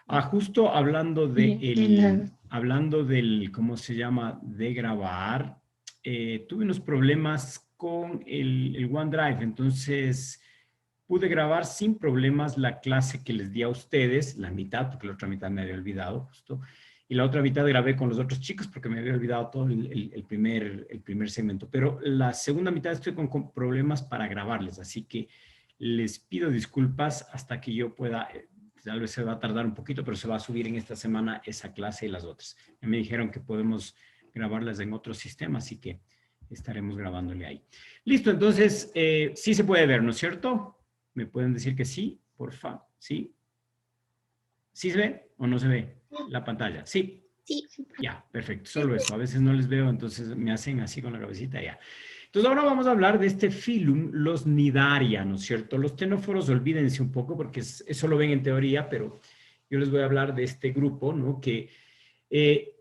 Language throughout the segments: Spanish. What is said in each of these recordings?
Justo hablando De nada. hablando del, ¿cómo se llama? De grabar, tuve unos problemas con el OneDrive, entonces pude grabar sin problemas la clase que les di a ustedes, la mitad, porque la otra mitad me había olvidado justo, y la otra mitad grabé con los otros chicos porque me había olvidado todo el primer segmento, pero la segunda mitad estoy con problemas para grabarles, así que les pido disculpas hasta que yo pueda, tal vez se va a tardar un poquito, pero se va a subir en esta semana esa clase y las otras. Me dijeron que podemos grabarlas en otro sistema, así que estaremos grabándole ahí. Listo, entonces, sí se puede ver, ¿no es cierto? ¿Me pueden decir que sí, porfa? ¿Sí? ¿Sí se ve o no se ve la pantalla? Sí. Sí. Ya, perfecto. Solo eso. A veces no les veo, entonces me hacen así con la cabecita ya. Entonces ahora vamos a hablar de este filum, los Nidaria, ¿no es cierto? Los tenóforos, olvídense un poco porque eso lo ven en teoría, pero yo les voy a hablar de este grupo, ¿no? Que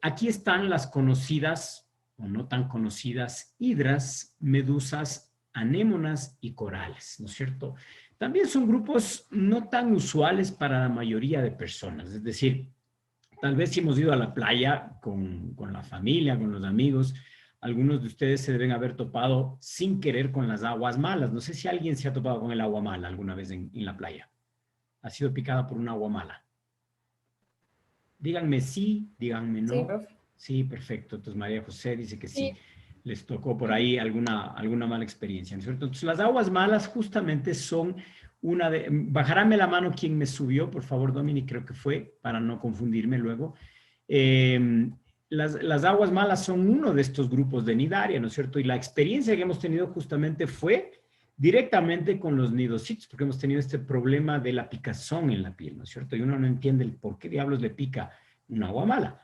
aquí están las conocidas o no tan conocidas hidras, medusas, anémonas y corales, ¿no es cierto? También son grupos no tan usuales para la mayoría de personas, es decir, tal vez si hemos ido a la playa con la familia, con los amigos, algunos de ustedes se deben haber topado sin querer con las aguas malas. No sé si alguien se ha topado con el agua mala alguna vez en la playa. ¿Ha sido picada por un agua mala? Díganme sí, díganme Sí, no. profe. Sí, perfecto. Entonces María José dice que sí. Sí. Les tocó por ahí alguna mala experiencia, ¿no es cierto? Entonces las aguas malas justamente son una de... Bajarame la mano quien me subió, por favor, Dominic, creo que fue, para no confundirme luego. Las aguas malas son uno de estos grupos de nidaria, ¿no es cierto? Y la experiencia que hemos tenido justamente fue directamente con los nidocitos, porque hemos tenido este problema de la picazón en la piel, ¿no es cierto? Y uno no entiende el por qué diablos le pica un agua mala.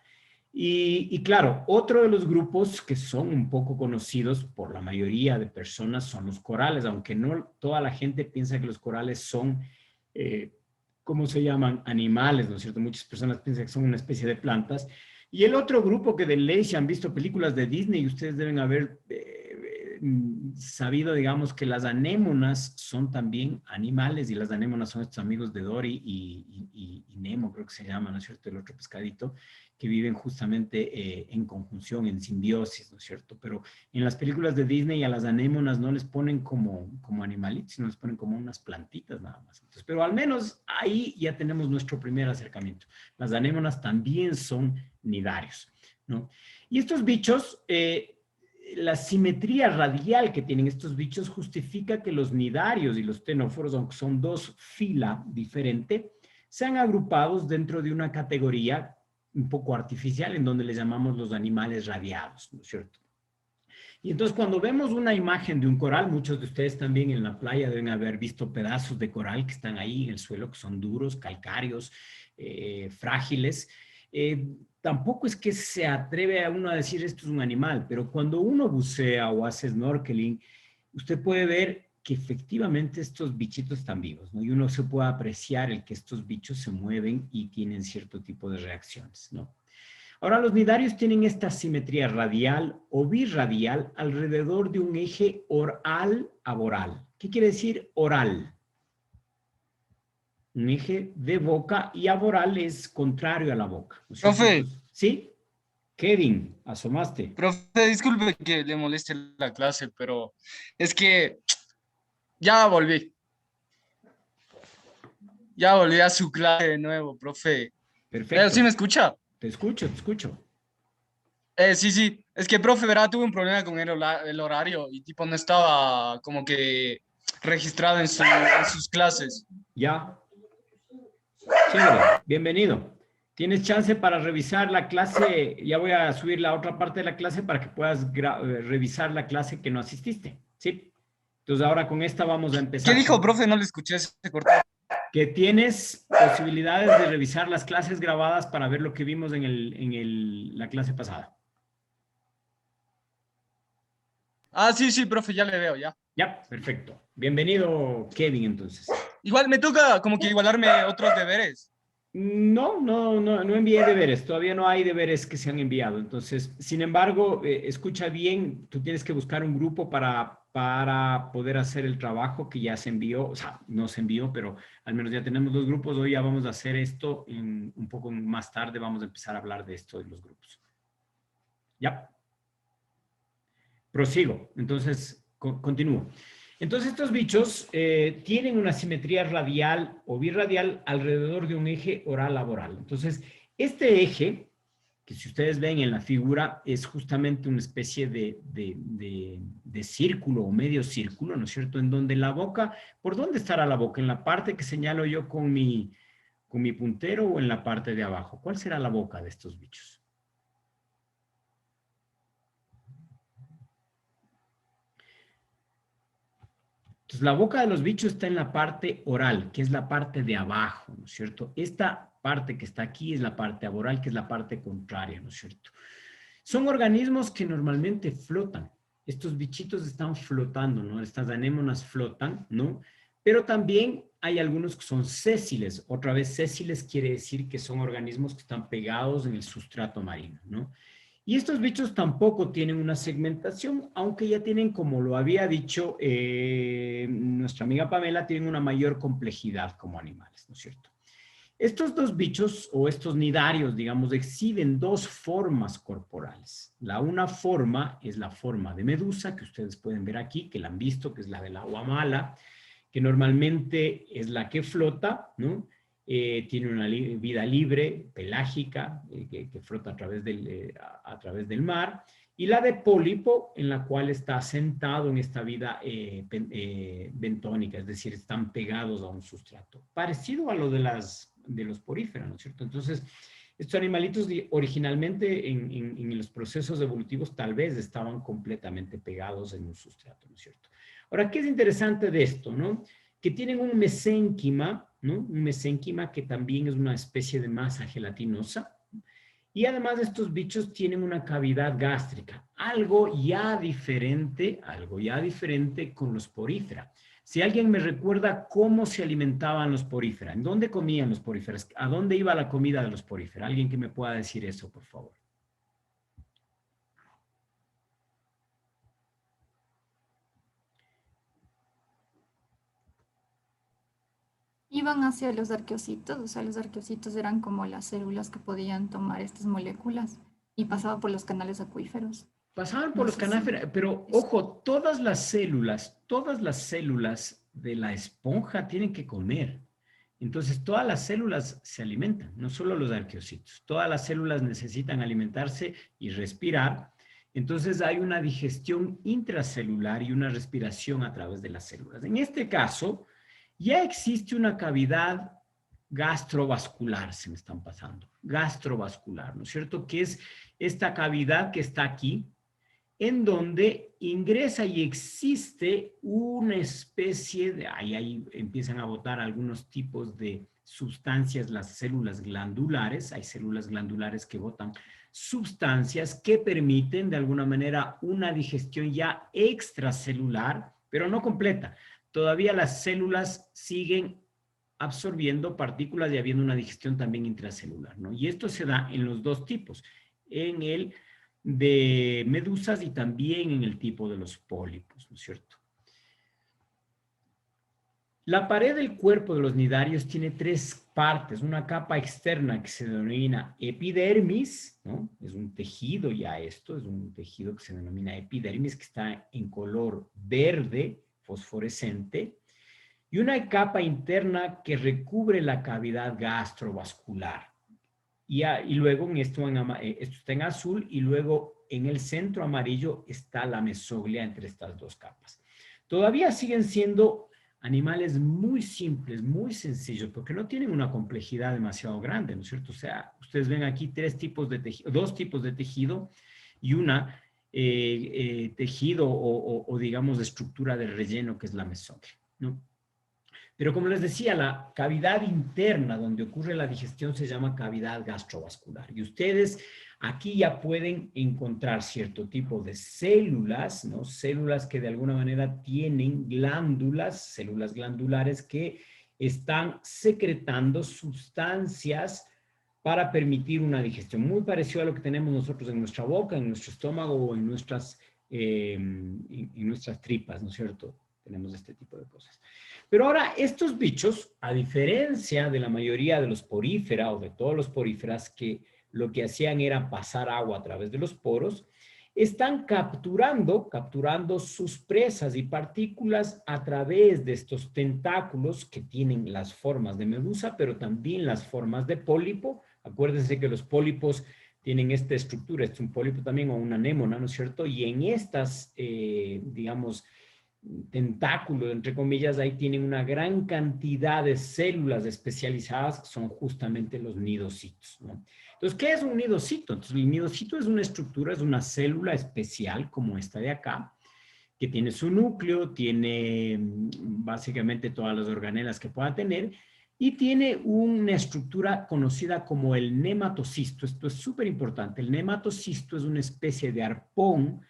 Y claro, otro de los grupos que son un poco conocidos por la mayoría de personas son los corales, aunque no toda la gente piensa que los corales son, ¿cómo se llaman? Animales, ¿no es cierto? Muchas personas piensan que son una especie de plantas. Y el otro grupo que de ley se han visto películas de Disney, y ustedes deben haber sabido, digamos, que las anémonas son también animales y las anémonas son estos amigos de Dory y Nemo, creo que se llama, ¿no es cierto? El otro pescadito, que viven justamente en conjunción, en simbiosis, ¿no es cierto? Pero en las películas de Disney a las anémonas no les ponen como animalitos, sino les ponen como unas plantitas nada más. Entonces, pero al menos ahí ya tenemos nuestro primer acercamiento. Las anémonas también son nidarios, ¿no? Y estos bichos, la simetría radial que tienen estos bichos justifica que los nidarios y los tenóforos, aunque son dos fila diferente, sean agrupados dentro de una categoría un poco artificial en donde les llamamos los animales radiados, ¿no es cierto? Y entonces cuando vemos una imagen de un coral, muchos de ustedes también en la playa deben haber visto pedazos de coral que están ahí en el suelo, que son duros, calcáreos, frágiles. Tampoco es que se atreve a uno a decir esto es un animal, pero cuando uno bucea o hace snorkeling, usted puede ver que efectivamente estos bichitos están vivos, ¿no? Y uno se puede apreciar el que estos bichos se mueven y tienen cierto tipo de reacciones, ¿no? Ahora, los nidarios tienen esta simetría radial o birradial alrededor de un eje oral a voral. ¿Qué quiere decir oral? Un eje de boca y aboral es contrario a la boca, ¿no es cierto? Profe, Entonces, ¿sí? Kevin, asomaste. profe, disculpe que le moleste la clase, pero es que ya volví. Ya volví a su clase de nuevo, profe. Pero sí Perfecto. me escucha. Te escucho, te escucho. Sí, sí. Es que, profe, verá, tuve un problema con el horario y tipo no estaba como que registrado en sus clases. Ya. Chévere. Bienvenido. Tienes chance para revisar la clase. Ya voy a subir la otra parte de la clase para que puedas revisar la clase que no asististe. ¿Sí? Entonces ahora con esta vamos a ¿Qué empezar. dijo, profe? No le escuché, se cortó. Que tienes posibilidades de revisar las clases grabadas para ver lo que vimos la clase pasada. Ah, sí, sí, profe, ya le veo, ya. Ya, perfecto. Bienvenido, Kevin, entonces. Igual me toca como que igualarme otros deberes. No envié deberes, todavía no hay deberes que se han enviado. Entonces, sin embargo, escucha bien, tú tienes que buscar un grupo para poder hacer el trabajo que ya se envió, o sea, no se envió, pero al menos ya tenemos los grupos. Hoy ya vamos a hacer esto, un poco más tarde vamos a empezar a hablar de esto de los grupos. Ya, prosigo, entonces continúo. Entonces estos bichos tienen una simetría radial o birradial alrededor de un eje oral laboral. Entonces, este eje, que si ustedes ven en la figura, es justamente una especie de círculo o medio círculo, ¿no es cierto? En donde la boca, ¿por dónde estará la boca? ¿En la parte que señalo yo con mi puntero o en la parte de abajo? ¿Cuál será la boca de estos bichos? Entonces, la boca de los bichos está en la parte oral, que es la parte de abajo, ¿no es cierto? Esta parte que está aquí es la parte oral, que es la parte contraria, ¿no es cierto? Son organismos que normalmente flotan. Estos bichitos están flotando, ¿no? Estas anémonas flotan, ¿no? Pero también hay algunos que son sésiles. Otra vez, sésiles quiere decir que son organismos que están pegados en el sustrato marino, ¿no? Y estos bichos tampoco tienen una segmentación, aunque ya tienen, como lo había dicho nuestra amiga Pamela, tienen una mayor complejidad como animales, ¿no es cierto? Estos dos bichos o estos nidarios, digamos, exhiben dos formas corporales. La una forma es la forma de medusa, que ustedes pueden ver aquí, que la han visto, que es la del agua mala, que normalmente es la que flota, ¿no? Tiene una vida libre, pelágica, que flota a través del mar, y la de pólipo, en la cual está sentado en esta vida bentónica, es decir, están pegados a un sustrato, parecido a lo de los poríferos, ¿no es cierto? Entonces, estos animalitos originalmente en los procesos evolutivos tal vez estaban completamente pegados en un sustrato, ¿no es cierto? Ahora, ¿qué es interesante de esto, no? Que tienen un mesénquima, ¿no? Un mesénquima que también es una especie de masa gelatinosa. Y además estos bichos tienen una cavidad gástrica, algo ya diferente con los porífera. Si alguien me recuerda cómo se alimentaban los porífera, ¿en dónde comían los poríferas? ¿A dónde iba la comida de los porífera? Alguien que me pueda decir eso, por favor. Iban hacia los arqueocitos, o sea, los arqueocitos eran como las células que podían tomar estas moléculas y pasaba por los canales acuíferos. Pasaban por No los sé si canáferas, pero ojo, todas las células de la esponja tienen que comer. Entonces, todas las células se alimentan, no solo los arqueocitos. Todas las células necesitan alimentarse y respirar. Entonces, hay una digestión intracelular y una respiración a través de las células. En este caso, ya existe una cavidad gastrovascular, se me están pasando, gastrovascular, ¿no es cierto? Que es esta cavidad que está aquí, en donde ingresa y existe una especie de, ahí empiezan a botar algunos tipos de sustancias, las células glandulares, hay células glandulares que botan sustancias que permiten de alguna manera una digestión ya extracelular, pero no completa. Todavía las células siguen absorbiendo partículas y habiendo una digestión también intracelular, ¿no? Y esto se da en los dos tipos, en el de medusas y también en el tipo de los pólipos, ¿no es cierto? La pared del cuerpo de los nidarios tiene tres partes, una capa externa que se denomina epidermis, ¿no? Es un tejido ya esto, es un tejido que se denomina epidermis, que está en color verde fosforescente, y una capa interna que recubre la cavidad gastrovascular. Y luego esto está en azul y luego en el centro amarillo está la mesoglia entre estas dos capas. Todavía siguen siendo animales muy simples, muy sencillos, porque no tienen una complejidad demasiado grande, ¿no es cierto? O sea, ustedes ven aquí dos tipos de tejido y una tejido o digamos de estructura de relleno que es la mesoglia, ¿no? Pero como les decía, la cavidad interna donde ocurre la digestión se llama cavidad gastrovascular. Y ustedes aquí ya pueden encontrar cierto tipo de células, ¿no? Células que de alguna manera tienen glándulas, células glandulares que están secretando sustancias para permitir una digestión. Muy parecido a lo que tenemos nosotros en nuestra boca, en nuestro estómago o en nuestras tripas, ¿no es cierto? Tenemos este tipo de cosas. Pero ahora, estos bichos, a diferencia de la mayoría de los porífera o de todos los poríferas que lo que hacían era pasar agua a través de los poros, están capturando sus presas y partículas a través de estos tentáculos que tienen las formas de medusa, pero también las formas de pólipo. Acuérdense que los pólipos tienen esta estructura, es un pólipo también o una anémona, ¿no es cierto? Y en estas, digamos, tentáculos, entre comillas, ahí tienen una gran cantidad de células especializadas que son justamente los nidocitos, ¿no? Entonces, ¿qué es un nidocito? Entonces, el nidocito es una estructura, es una célula especial como esta de acá, que tiene su núcleo, tiene básicamente todas las organelas que pueda tener y tiene una estructura conocida como el nematocisto. Esto es súper importante. El nematocisto es una especie de arpón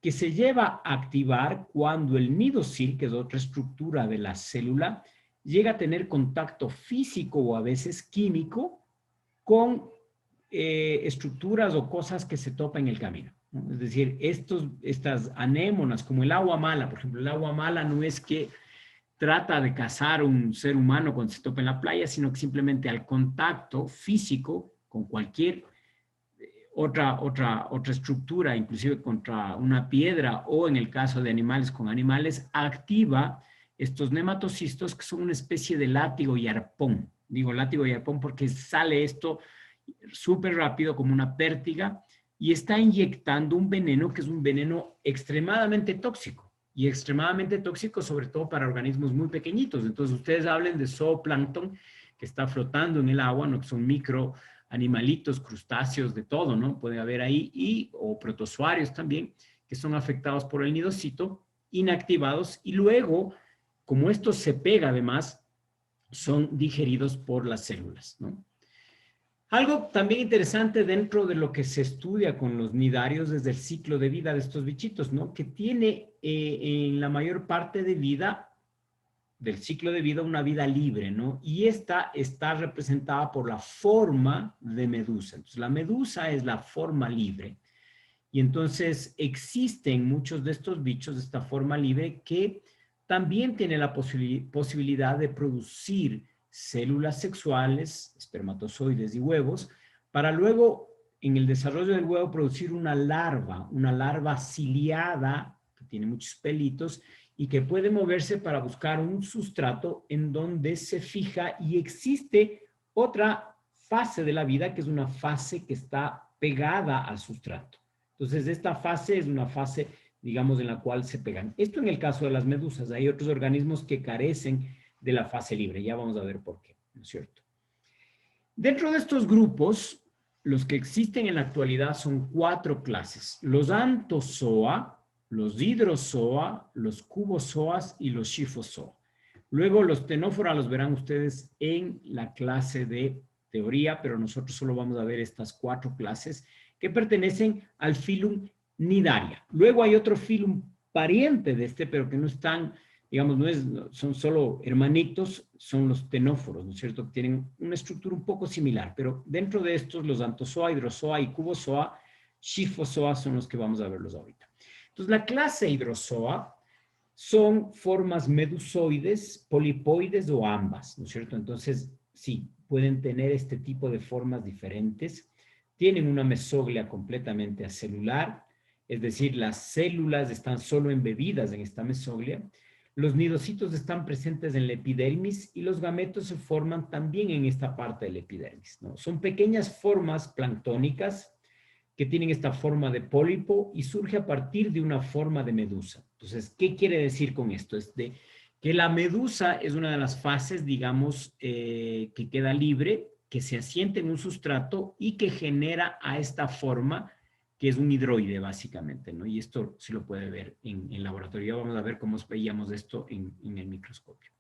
que se lleva a activar cuando el nidocil, que es otra estructura de la célula, llega a tener contacto físico o a veces químico con estructuras o cosas que se topa en el camino, ¿no? Es decir, estas anémonas, como el agua mala, por ejemplo, el agua mala no es que trata de cazar un ser humano cuando se topa en la playa, sino que simplemente al contacto físico con cualquier otra estructura, inclusive contra una piedra o en el caso de animales con animales, activa estos nematocistos que son una especie de látigo y arpón. Digo látigo y arpón porque sale esto súper rápido como una pértiga y está inyectando un veneno que es un veneno extremadamente tóxico y extremadamente tóxico sobre todo para organismos muy pequeñitos. Entonces ustedes hablen de zooplancton que está flotando en el agua, ¿no? Que son micro animalitos, crustáceos, de todo, ¿no? Puede haber ahí o protozoarios también que son afectados por el nidocito, inactivados y luego, como esto se pega además, son digeridos por las células, ¿no? Algo también interesante dentro de lo que se estudia con los nidarios es el ciclo de vida de estos bichitos, ¿no? Que tiene en la mayor parte del ciclo de vida una vida libre, ¿no? Y esta está representada por la forma de medusa. Entonces, la medusa es la forma libre. Y entonces existen muchos de estos bichos de esta forma libre que también tienen la posibilidad de producir células sexuales, espermatozoides y huevos, para luego, en el desarrollo del huevo, producir una larva ciliada, que tiene muchos pelitos, y que puede moverse para buscar un sustrato en donde se fija y existe otra fase de la vida, que es una fase que está pegada al sustrato. Entonces, esta fase es una fase, digamos, en la cual se pegan. Esto en el caso de las medusas. Hay otros organismos que carecen de la fase libre. Ya vamos a ver por qué, ¿no es cierto? Dentro de estos grupos, los que existen en la actualidad son 4 clases. Los anthozoa, los hidrozoa, los cubozoas y los schifozoa. Luego los tenófora los verán ustedes en la clase de teoría, pero nosotros solo vamos a ver estas 4 clases que pertenecen al filum Nidaria. Luego hay otro filum pariente de este, pero que no están, digamos, son solo hermanitos, son los tenóforos, ¿no es cierto? Tienen una estructura un poco similar, pero dentro de estos, los anthozoa, hidrozoa y cubozoa, schifozoa son los que vamos a verlos ahorita. Entonces, la clase hidrozoa son formas medusoides, polipoides o ambas, ¿no es cierto? Entonces, sí, pueden tener este tipo de formas diferentes. Tienen una mesoglia completamente acelular, es decir, las células están solo embebidas en esta mesoglia. Los nidocitos están presentes en la epidermis y los gametos se forman también en esta parte de la epidermis, ¿no? Son pequeñas formas planctónicas que tienen esta forma de pólipo y surge a partir de una forma de medusa. Entonces, ¿qué quiere decir con esto? Es de que la medusa es una de las fases, digamos, que queda libre, que se asienta en un sustrato y que genera a esta forma que es un hidroide básicamente, ¿no? Y esto se lo puede ver en laboratorio. Vamos a ver cómo veíamos esto en el microscopio.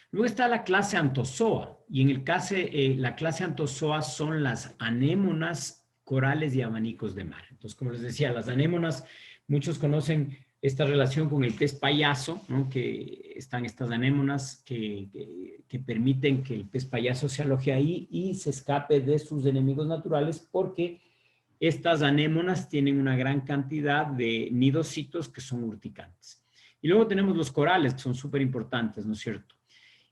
Luego está la clase anthozoa, y en la clase anthozoa son las anémonas, corales y abanicos de mar. Entonces, como les decía, las anémonas, muchos conocen esta relación con el pez payaso, ¿no? Que están estas anémonas que permiten que el pez payaso se aloje ahí y se escape de sus enemigos naturales, porque estas anémonas tienen una gran cantidad de nidocitos que son urticantes. Y luego tenemos los corales, que son súper importantes, ¿no es cierto?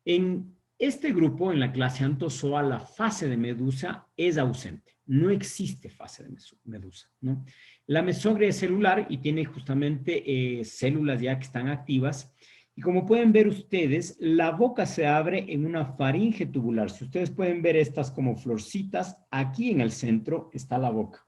En este grupo, en la clase Anthozoa, la fase de medusa es ausente. No existe fase de medusa, ¿no? La mesogria es celular y tiene justamente células ya que están activas. Y como pueden ver ustedes, la boca se abre en una faringe tubular. Si ustedes pueden ver estas como florcitas, aquí en el centro está la boca.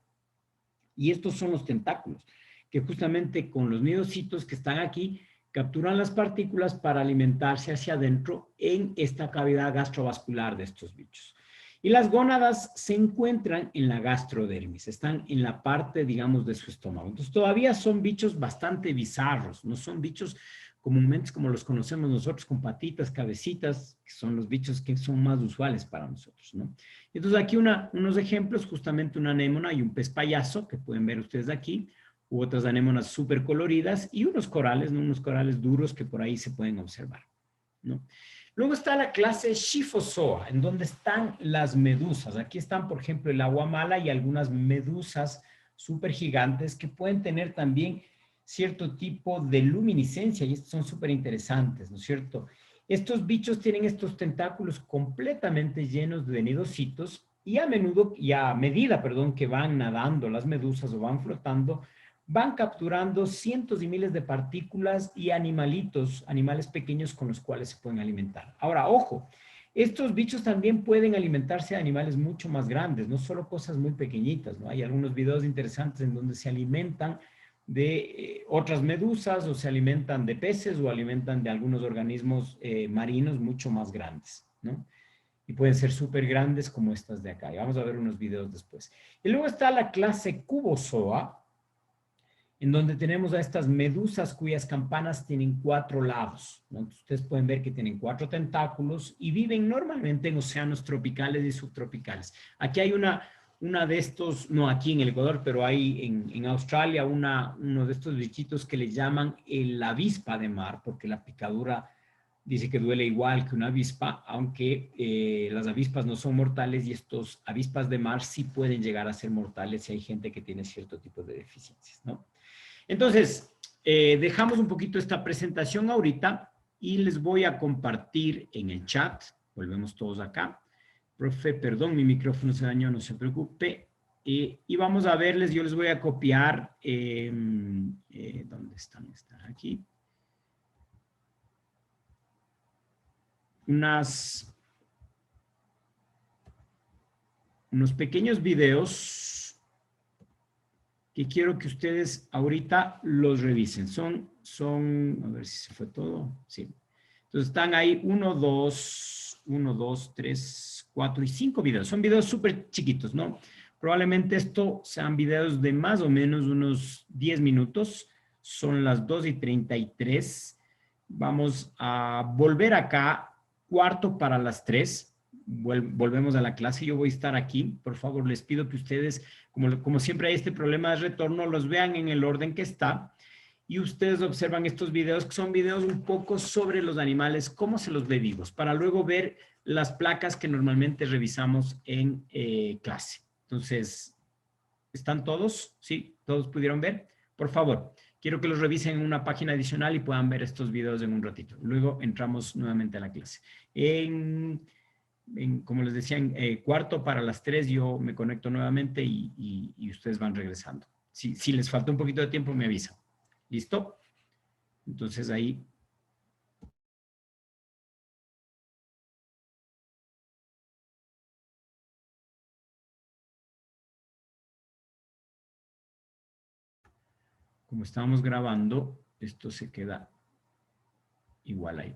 Y estos son los tentáculos, que justamente con los nidocitos que están aquí, capturan las partículas para alimentarse hacia adentro en esta cavidad gastrovascular de estos bichos. Y las gónadas se encuentran en la gastrodermis, están en la parte, digamos, de su estómago. Entonces todavía son bichos bastante bizarros, no son bichos comúnmente como los conocemos nosotros, con patitas, cabecitas, que son los bichos que son más usuales para nosotros, ¿no? Entonces aquí unos ejemplos, justamente una anémona y un pez payaso, que pueden ver ustedes aquí, u otras anémonas súper coloridas, y unos corales, ¿no? Unos corales duros que por ahí se pueden observar, ¿no? Luego está la clase Schifozoa, en donde están las medusas. Aquí están, por ejemplo, el aguamala y algunas medusas súper gigantes que pueden tener también cierto tipo de luminiscencia, y estos son súper interesantes, ¿no es cierto? Estos bichos tienen estos tentáculos completamente llenos de nidocitos y a menudo, y a medida, perdón, que van nadando las medusas o van flotando, van capturando cientos y miles de partículas y animalitos, animales pequeños con los cuales se pueden alimentar. Ahora, ojo, estos bichos también pueden alimentarse de animales mucho más grandes, no solo cosas muy pequeñitas, ¿no? Hay algunos videos interesantes en donde se alimentan de otras medusas o se alimentan de peces o alimentan de algunos organismos marinos mucho más grandes, ¿no? Y pueden ser súper grandes como estas de acá. Y vamos a ver unos videos después. Y luego está la clase Cubozoa, en donde tenemos a estas medusas cuyas campanas tienen 4 lados, ¿no? Ustedes pueden ver que tienen 4 tentáculos y viven normalmente en océanos tropicales y subtropicales. Aquí hay una de estos, no aquí en el Ecuador, pero hay en Australia uno de estos bichitos que le llaman el avispa de mar, porque la picadura dice que duele igual que una avispa, aunque las avispas no son mortales y estos avispas de mar sí pueden llegar a ser mortales si hay gente que tiene cierto tipo de deficiencias, ¿no? Entonces, dejamos un poquito esta presentación ahorita y les voy a compartir en el chat. Volvemos todos acá. Profe, perdón, mi micrófono se dañó, no se preocupe. Y vamos a verles, yo les voy a copiar. ¿Dónde están? Están aquí. Unos pequeños videos que quiero que ustedes ahorita los revisen. A ver si se fue todo. Sí. Entonces están ahí 1, 2, 3, 4 y 5 videos. Son videos súper chiquitos, ¿no? Probablemente esto sean videos de más o menos unos 10 minutos. Son las 2:33. Vamos a volver acá, cuarto para las 3. Volvemos a la clase. Yo voy a estar aquí. Por favor, les pido que ustedes, como siempre hay este problema de retorno, los vean en el orden que está. Y ustedes observan estos videos, que son videos un poco sobre los animales, cómo se los ve vivos, para luego ver las placas que normalmente revisamos en clase. Entonces, ¿están todos? ¿Sí? ¿Todos pudieron ver? Por favor, quiero que los revisen en una página adicional y puedan ver estos videos en un ratito. Luego entramos nuevamente a la clase. Como les decía, en cuarto para las 3 yo me conecto nuevamente y ustedes van regresando. Si les falta un poquito de tiempo, me avisan. ¿Listo? Entonces ahí. Como estábamos grabando, esto se queda igual ahí.